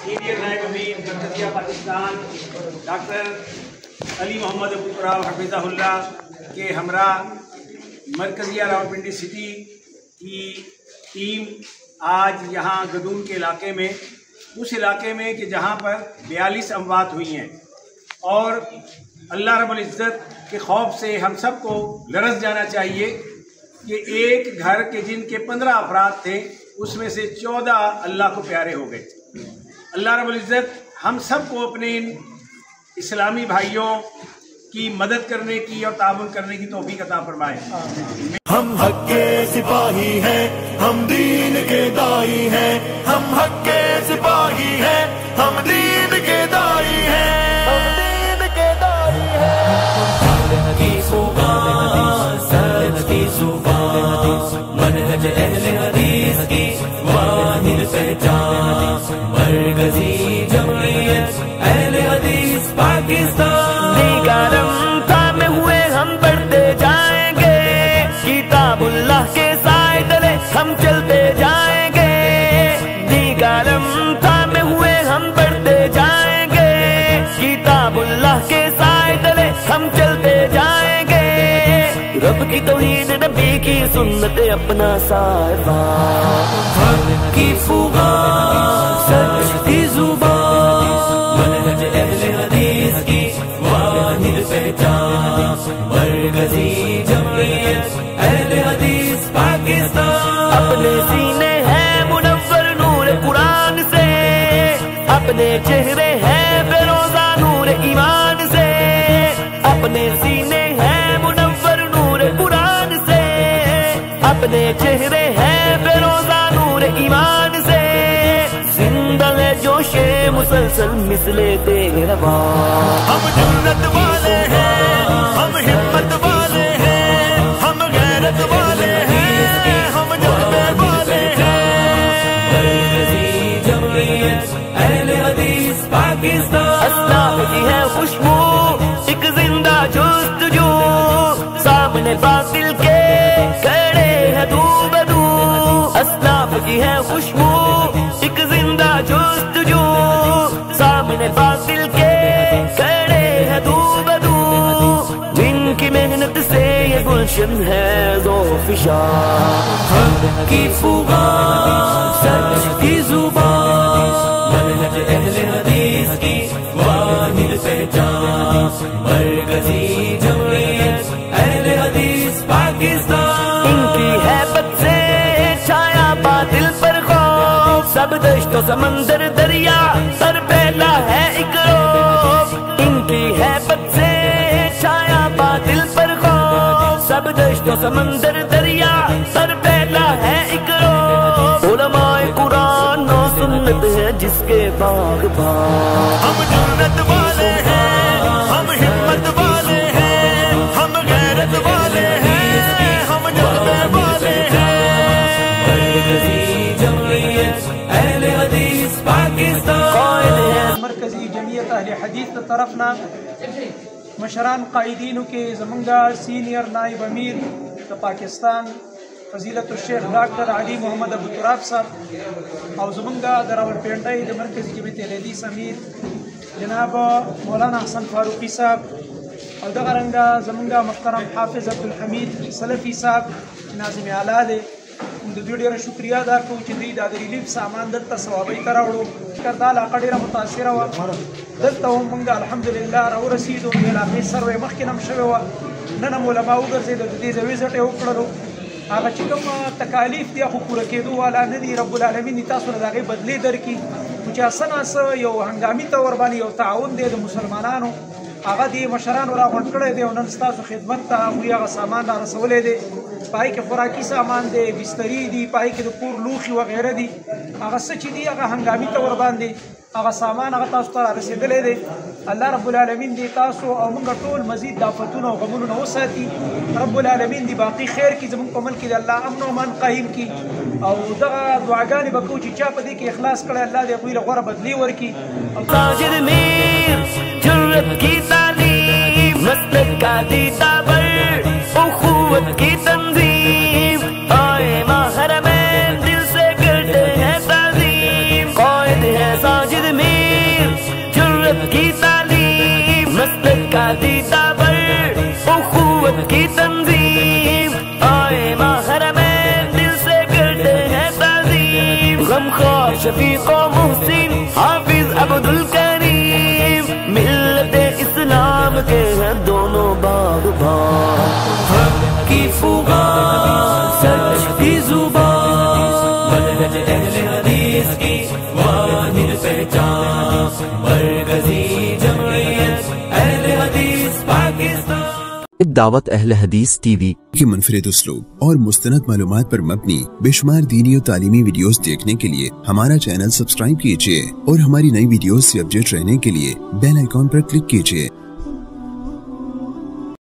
Senior नायब अमीर मरकज़िया Pakistan doctor Ali Mohammad Abu Turab हफिज़हुल्लाह के हमरा मरकज़िया रावलपिंडी सिटी की टीम आज यहाँ गदून के इलाके में, उस इलाके में कि जहाँ पर 42 अमवात हुई हैं और अल्लाह रब्बुल इज़्ज़त के खौफ से हम सबको लरज़ जाना चाहिए कि एक घर के जिनके 15 अफराद थे उसमें से 14 अल्लाह को प्यारे हो गए। अल्लाह रब्बुल इज़्ज़त हम सबको अपने इन इस्लामी भाइयों की मदद करने की और ताबुन करने की तौफीक अता फरमाए। हम हक के सिपाही हैं, हम दीन के दाई हैं, हम हक के सिपाही हैं, हम दीन के दाई हैं, हम दीन के दाई हैं। की सुबान सच की सुबान मनहज अहले हदीस की वाहिद पहचान मरकज़ी जमईयत अहले हदीस पाकिस्तान। निगारम थामे हुए हम बढ़ते जाएंगे, किताबुल्लाह के साए तले हम चलते जाएंगे। निगारम थामे हुए हम बढ़ते जाएंगे, किताबुल्लाह के साए तले हम चलते जाएंगे। रब की तौहीद नबी की सुन्नत अपना साहिबा, हक की फुगान सच की जुबान मनहज अहले हदीस की वाहिद पहचान मरकज़ी जमईयत अहले हदीस पाकिस्तान। अपने सीने हैं मुनव्वर नूर कुरान से, अपने चेहरे हैं बेरोज़ा नूर ईमान से। अपने सीने हैं मुनव्वर नूर कुरान से, अपने चेहरे हैं बेरोज़ा नूर ईमान से। जिंदा है जोशे मुसलसल मिसले तेरवा। हम जन्नत वाले हैं, हम हिम्मत वाले हैं, हम गैरत वाले हैं, हम जज्बे वाले हैं। मरकज़ी जमईयत अहले हदीस पाकिस्तान। अस्लाफ की है खुशबू एक जिंदा जुस्तजू, सामने बातिल के खड़े हैं दू बदू। अस्लाफ की है खुशबू एक जिंदा जुस्तजू, सामने बातिल के खड़े हैं दू बदू। जिनकी मेहनत से ये गुलशन है ज़ोफ़िशा, हक की फुगान सच की जुबान मनहज अहले हदीस की वाहिद पहचान मरकज़ी जमईयत अहले हदीस पाकिस्तान। इनकी हैबत से छाया बातिल पर खौफ, सब दश्तो समंदर दरिया सर फैला है एक रौब। इनकी हैबत से छाया बातिल पर खौफ, सब दश्तो समंदर दरिया सर फैला है एक रौब। उलमाए कुरान और सुन्नत है जिसके बाग बाग। हम जन्नत वाले हैं, हम हिम्मत वाले हैं, हम गैरत वाले हैं, हम जज्बे वाले हैं। मरकज़ी जमईयत अहले हदीस पाकिस्तान। मरकज़ी जमईयत अहले हदीस की तरफना मशरान कायदीन के ज़मंगा सीनियर नायब अमीर पाकिस्तान फजीलत शेख डॉक्टर अली मोहम्मद अबू तुराब साहब और ज़मंगा रावलपिंडी द मरकज़ी जमईयत अहले हदीस अमीर जनाब मौलाना हसन फारूकी साहब और दगरंगा ज़मंगा मुहतरम हाफिज़ अब्दुल हमीद सलफ़ी साहब नाज़िम आला दे। د دوی ډېره شکریا ادا کوو چې دوی دا د ریلیف سامان دلته ثوابۍ ته راوړو. دا علاقه ډېره متاثره وه، دلته هم موږ الحمدلله راورسېدو. د علاقې سروې مخکې نه هم شوې وه، نن هم علما وګرځېدو، د دې د ویزټ یې وکړلو. هغه چې کوم تکالیف دي خو پوره کېدو والا نه دي. رب العالمین دې تاسو له د هغې بدلې درکړي. نو چې څه ناڅه یو هنګامي طور باندې یو تعاون دی د مسلمانانو، هغه دې مشرانو راغونډ کړی دی او نن ستاسو خدمت ته هغوی هغه سامان را رسولی دی. پای کې خوراکي سامان دی، بستري دي، پای کې د کور لوښي وغیره دي. هغه څه چې دي هغه هنګامي طور باندې هغه سامان هغه تاسو ته را رسېدلی دی. الله رب العالمین دې تاسو او موږ ټول مزید د آفتونو او غمونو نه وساتي. رب العالمین دې باقي خیر کړي زموږ په ملک کې، د الله امن او امان قایم کړي. او دغه دعاګانې به کوو چې چا په دې کې اخلاص کړی الله دې هغوی له غوره بدلې ورکړي. ساجد میر جرت کی تعلیم مسلک کا دیتا بر اخوت کی تنظیم آئے ماہ حرمین دل سے کرتے ہیں تعظیم قائد ہے ساجد عقیدہ پر اخوت کی تنظیم آئے ماہر میں دل سے کرتے ہیں تعظیم غمخوار شفیق و محسن حافظ عبد الکریم ملت اسلام کے ہیں دونوں باغ باغ حق کی فغان سچ کی زبان منہج اہل حدیث کی واحد پہچان مرکزی جمعیت اہل حدیث پاکستان دعوت اہل حدیث ٹی وی کی منفرد اسلوب اور مستند معلومات پر مبنی بے شمار دینی اور تعلیمی ویڈیوز دیکھنے کے لیے ہمارا چینل سبسکرائب کیجیے اور ہماری نئی ویڈیوز سے اپڈیٹ رہنے کے لیے بیل آئیکن پر کلک کیجیے۔